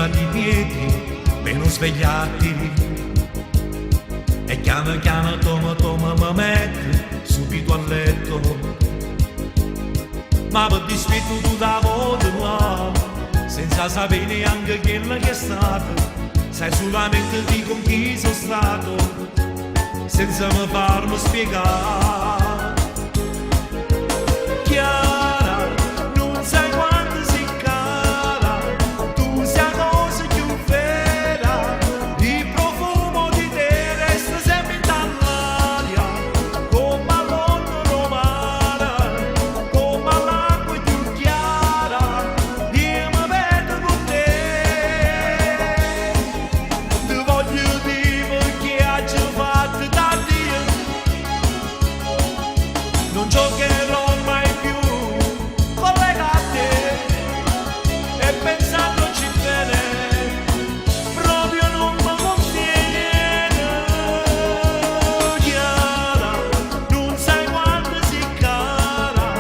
sullati i piedi, meno svegliati. E piano piano toma mi mette subito a letto. Ma per dispetto tu da volta là, senza sapere neanche quello che è stato, sai solamente di con chi sono stato, senza mi farmi spiegare. Chiara, non sai quanto si cara, tu sei la cosa più vera, il profumo di te resta sempre in l'aria, come l'onna romana, come l'acqua più chiara, io mi perdo con te. Ti voglio dire che hai già fatto da Dio, non giocherò mai più collegate e pensandoci bene proprio non mi conviene. Chiara, non sai quanto si cara,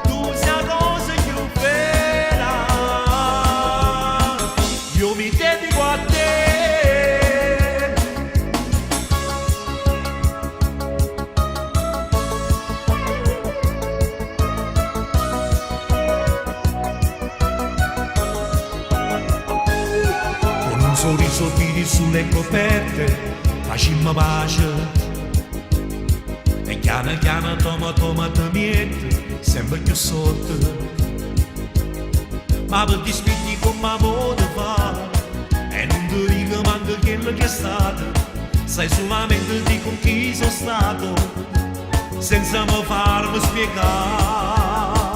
tu sei la cosa più vera, io mi dedico a te. Sorriso vidi sulle coperte, facimmo pace. E piano piano toma te miette, sempre più sotto. Ma per dispigli come vuoi fare, e non ti dico manco quello che è stato, sai solamente di con chi sono stato, senza mi farmi spiegare.